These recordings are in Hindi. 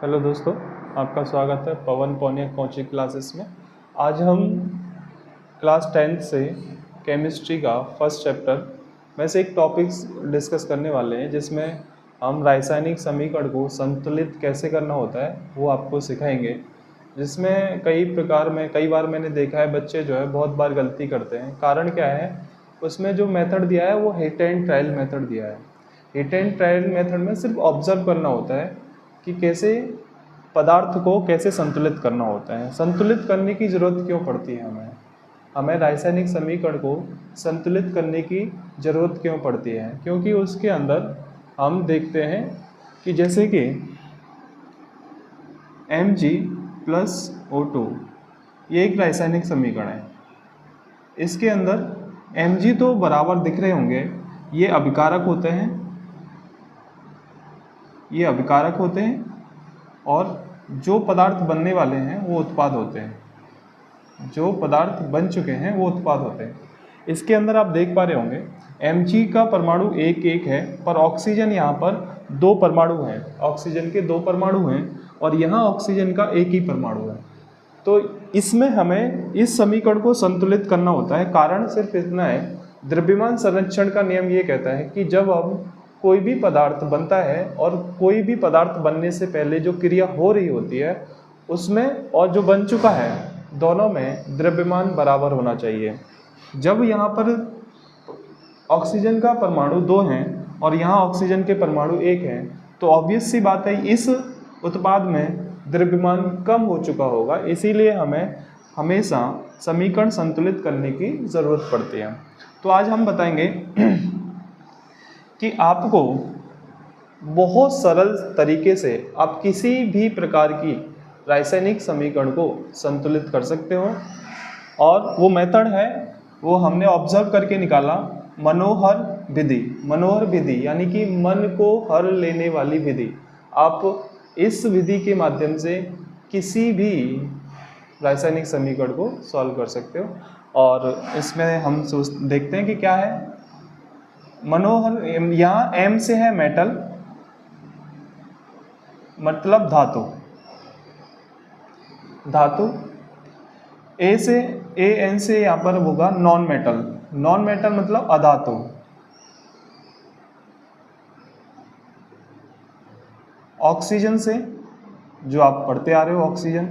हेलो दोस्तों, आपका स्वागत है पवन पौनिया कोचिंग क्लासेस में। आज हम क्लास 10th से केमिस्ट्री का फर्स्ट चैप्टर में से एक टॉपिक्स डिस्कस करने वाले हैं, जिसमें हम रासायनिक समीकरण को संतुलित कैसे करना होता है वो आपको सिखाएंगे। जिसमें कई बार मैंने देखा है बच्चे जो है बहुत बार गलती करते हैं। कारण क्या है, उसमें जो मेथड दिया है वो हिट एंड ट्रायल मेथड दिया है। हिट एंड ट्रायल मेथड में सिर्फ ऑब्जर्व करना होता है कि कैसे पदार्थ को कैसे संतुलित करना होता है। संतुलित करने की ज़रूरत क्यों पड़ती है हमें रासायनिक समीकरण को संतुलित करने की ज़रूरत क्यों पड़ती है? क्योंकि उसके अंदर हम देखते हैं कि जैसे कि Mg+O2 ये एक रासायनिक समीकरण है। इसके अंदर Mg तो बराबर दिख रहे होंगे, ये अभिकारक होते हैं और जो पदार्थ बनने वाले हैं वो उत्पाद होते हैं। जो पदार्थ बन चुके हैं वो उत्पाद होते हैं। इसके अंदर आप देख पा रहे होंगे Mg का परमाणु एक है, पर ऑक्सीजन यहाँ पर 2 परमाणु हैं। ऑक्सीजन के 2 परमाणु हैं और यहाँ ऑक्सीजन का एक ही परमाणु है। तो इसमें हमें इस समीकरण को संतुलित करना होता है। कारण सिर्फ इतना है, द्रव्यमान संरक्षण का नियम ये कहता है कि जब हम कोई भी पदार्थ बनता है और कोई भी पदार्थ बनने से पहले जो क्रिया हो रही होती है उसमें और जो बन चुका है दोनों में द्रव्यमान बराबर होना चाहिए। जब यहाँ पर ऑक्सीजन का परमाणु 2 हैं और यहाँ ऑक्सीजन के परमाणु 1 हैं, तो ऑब्वियस सी बात है इस उत्पाद में द्रव्यमान कम हो चुका होगा। इसीलिए हमें हमेशा समीकरण संतुलित करने की ज़रूरत पड़ती है। तो आज हम बताएंगे कि आपको बहुत सरल तरीके से आप किसी भी प्रकार की रासायनिक समीकरण को संतुलित कर सकते हो। और वो मेथड है, वो हमने ऑब्जर्व करके निकाला, मनोहर विधि यानी कि मन को हर लेने वाली विधि। आप इस विधि के माध्यम से किसी भी रासायनिक समीकरण को सॉल्व कर सकते हो। और इसमें हम देखते हैं कि क्या है। मनोहर, यहाँ M से है मेटल, मतलब धातु। AN से यहाँ पर होगा नॉन मेटल मतलब अधातु। ऑक्सीजन से, जो आप पढ़ते आ रहे हो ऑक्सीजन,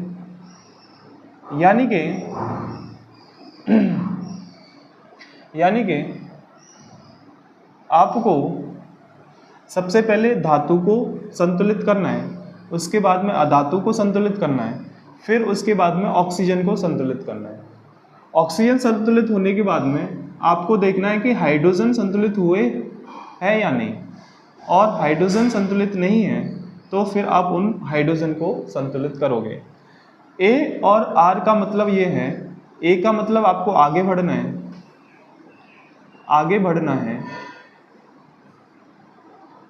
यानी कि आपको सबसे पहले धातु को संतुलित करना है, उसके बाद में अधातु को संतुलित करना है, फिर उसके बाद में ऑक्सीजन को संतुलित करना है। ऑक्सीजन संतुलित होने के बाद में आपको देखना है कि हाइड्रोजन संतुलित हुए हैं या नहीं। और हाइड्रोजन संतुलित नहीं है तो फिर आप उन हाइड्रोजन को संतुलित करोगे। A और R का मतलब ये है, A का मतलब आपको आगे बढ़ना है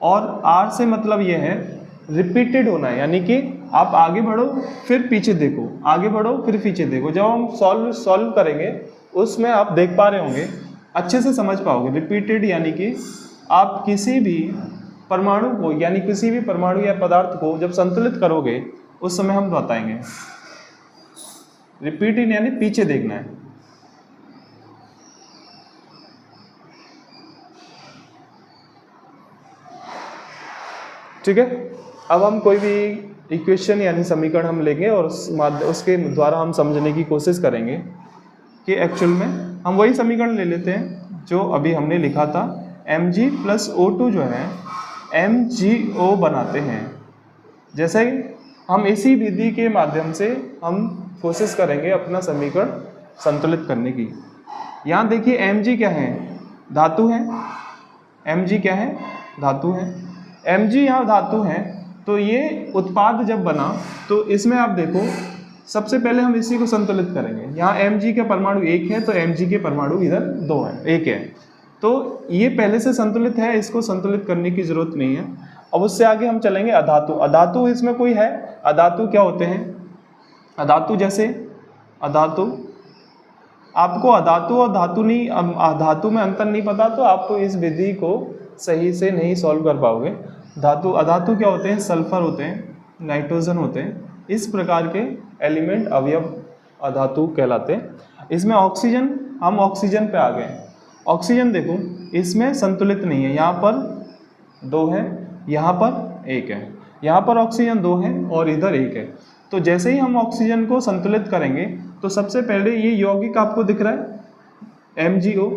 और R से मतलब ये है रिपीटेड होना है, यानी कि आप आगे बढ़ो फिर पीछे देखो, आगे बढ़ो फिर पीछे देखो। जब हम सॉल्व करेंगे उसमें आप देख पा रहे होंगे, अच्छे से समझ पाओगे। रिपीटेड यानी कि आप किसी भी परमाणु को, यानी किसी भी परमाणु या पदार्थ को जब संतुलित करोगे उस समय हम बताएंगे। रिपीटेड यानी पीछे देखना है। ठीक है, अब हम कोई भी इक्वेशन यानी समीकरण हम लेंगे और उसके द्वारा हम समझने की कोशिश करेंगे कि एक्चुअल में हम वही समीकरण ले लेते हैं जो अभी हमने लिखा था। Mg+O2 जो है MgO बनाते हैं। जैसे हम इसी विधि के माध्यम से हम कोशिश करेंगे अपना समीकरण संतुलित करने की। यहाँ देखिए Mg क्या है, धातु है। Mg क्या है, धातु है। Mg यहाँ धातु है, तो ये उत्पाद जब बना तो इसमें आप देखो सबसे पहले हम इसी को संतुलित करेंगे। यहाँ Mg का परमाणु 1 है तो Mg के परमाणु इधर 2 है, 1 है, तो ये पहले से संतुलित है, इसको संतुलित करने की जरूरत नहीं है। अब उससे आगे हम चलेंगे अधातु इसमें कोई है। अधातु क्या होते हैं, आपको अधातु और धातु में अंतर नहीं पता तो आप इस विधि को सही से नहीं सॉल्व कर पाओगे। अधातु क्या होते हैं, सल्फर होते हैं। नाइट्रोजन होते हैं, इस प्रकार के एलिमेंट अवयव अधातु कहलाते हैं। इसमें ऑक्सीजन, हम ऑक्सीजन पे आ गए। ऑक्सीजन देखो इसमें संतुलित नहीं है, यहाँ पर 2 है, यहाँ पर 1 है, यहाँ पर ऑक्सीजन 2 है और इधर 1 है। तो जैसे ही हम ऑक्सीजन को संतुलित करेंगे तो सबसे पहले ये यौगिक आपको दिख रहा है MgO,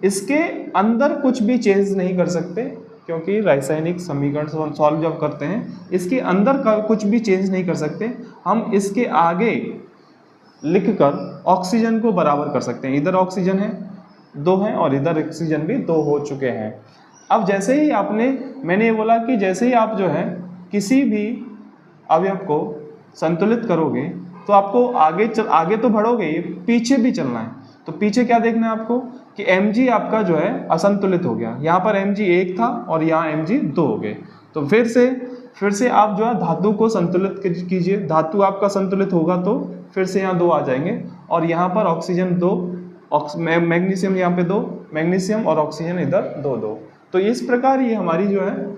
इसके अंदर कुछ भी चेंज नहीं कर सकते क्योंकि रासायनिक समीकरण सॉल्व जब करते हैं इसके अंदर का कुछ भी चेंज नहीं कर सकते। हम इसके आगे लिखकर ऑक्सीजन को बराबर कर सकते हैं। इधर ऑक्सीजन है 2 है और इधर ऑक्सीजन भी 2 हो चुके हैं। अब जैसे ही मैंने ये बोला कि जैसे ही आप जो है किसी भी अवयव को संतुलित करोगे तो आपको आगे तो बढ़ोगे ही, पीछे भी चलना है। तो पीछे क्या देखना है आपको कि Mg आपका जो है असंतुलित हो गया, यहाँ पर Mg 1 था और यहाँ Mg 2 हो गए। तो फिर से आप जो है धातु को संतुलित कीजिए, धातु आपका संतुलित होगा तो फिर से यहाँ 2 आ जाएंगे और यहाँ पर ऑक्सीजन 2, मैग्नीशियम यहाँ पे 2, मैग्नीशियम और ऑक्सीजन इधर 2। तो इस प्रकार ये हमारी जो है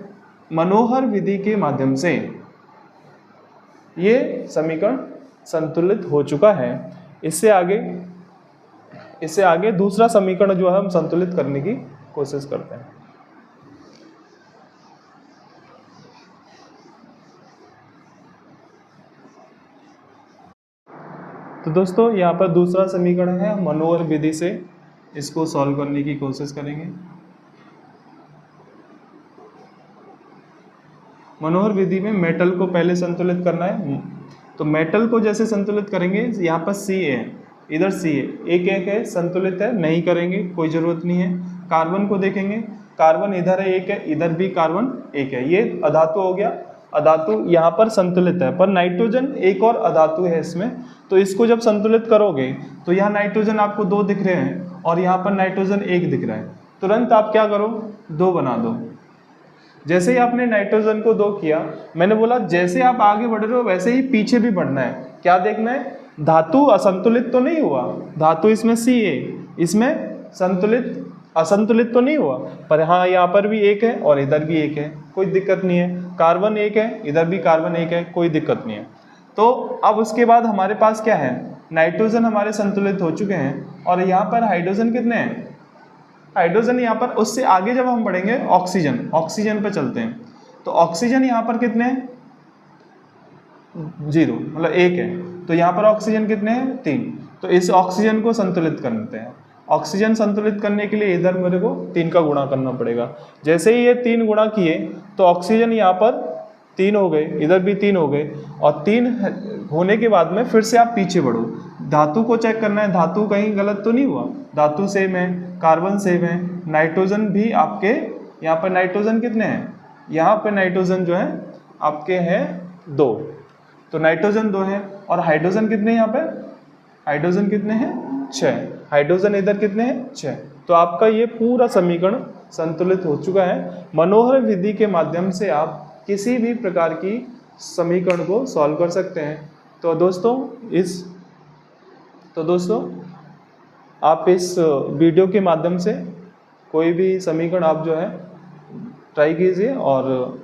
मनोहर विधि के माध्यम से ये समीकरण संतुलित हो चुका है। इससे आगे दूसरा समीकरण जो है हम संतुलित करने की कोशिश करते हैं। तो दोस्तों यहाँ पर दूसरा समीकरण है, मनोहर विधि से इसको सॉल्व करने की कोशिश करेंगे। मनोहर विधि में मेटल को पहले संतुलित करना है। तो मेटल को जैसे संतुलित करेंगे, यहाँ पर Ca है, इधर Ca, एक है, संतुलित है, नहीं करेंगे, कोई ज़रूरत नहीं है। कार्बन को देखेंगे, कार्बन इधर है 1 है, इधर भी कार्बन 1 है, ये अधातु हो गया। अधातु यहाँ पर संतुलित है, पर नाइट्रोजन एक और अधातु है इसमें। तो इसको जब संतुलित करोगे तो यहाँ नाइट्रोजन आपको 2 दिख रहे हैं और यहाँ पर नाइट्रोजन 1 दिख रहा है। तुरंत आप क्या करो, 2 बना दो। जैसे ही आपने नाइट्रोजन को 2 किया, मैंने बोला जैसे आप आगे बढ़ रहे हो वैसे ही पीछे भी बढ़ना है। क्या देखना है, धातु असंतुलित तो नहीं हुआ, धातु इसमें Ca, इसमें असंतुलित तो नहीं हुआ, पर हाँ यहाँ पर भी 1 है और इधर भी 1 है, कोई दिक्कत नहीं है। कार्बन 1 है, इधर भी कार्बन 1 है, कोई दिक्कत नहीं है। तो अब उसके बाद हमारे पास क्या है, नाइट्रोजन हमारे संतुलित हो चुके हैं और यहाँ पर हाइड्रोजन कितने हैं, हाइड्रोजन यहाँ पर, उससे आगे जब हम बढ़ेंगे ऑक्सीजन पे चलते हैं। तो ऑक्सीजन यहाँ पर कितने हैं, 0, मतलब 1 है। तो यहाँ पर ऑक्सीजन कितने हैं, 3। तो इस ऑक्सीजन को संतुलित करते हैं। ऑक्सीजन संतुलित करने के लिए इधर मेरे को 3 का गुणा करना पड़ेगा। जैसे ही ये 3 गुणा किए तो ऑक्सीजन यहाँ पर 3 हो गए, इधर भी 3 हो गए, और 3 होने के बाद में फिर से आप पीछे बढ़ो। धातु को चेक करना है, धातु कहीं गलत तो नहीं हुआ, धातु सेम है, कार्बन सेम है, नाइट्रोजन भी आपके यहाँ पर नाइट्रोजन कितने हैं, यहाँ पर नाइट्रोजन जो है आपके हैं 2। तो नाइट्रोजन 2 है और हाइड्रोजन कितने हैं, यहाँ पे हाइड्रोजन कितने हैं, 6। हाइड्रोजन इधर कितने हैं, 6। तो आपका ये पूरा समीकरण संतुलित हो चुका है। मनोहर विधि के माध्यम से आप किसी भी प्रकार की समीकरण को सॉल्व कर सकते हैं। तो दोस्तों आप इस वीडियो के माध्यम से कोई भी समीकरण आप जो है ट्राई कीजिए, और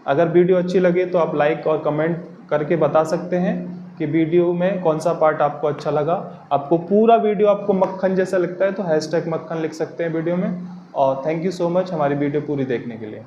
अगर वीडियो अच्छी लगे तो आप लाइक और कमेंट करके बता सकते हैं कि वीडियो में कौन सा पार्ट आपको अच्छा लगा। आपको पूरा वीडियो आपको मक्खन जैसा लगता है तो #मक्खन लिख सकते हैं वीडियो में। और थैंक यू सो मच हमारी वीडियो पूरी देखने के लिए।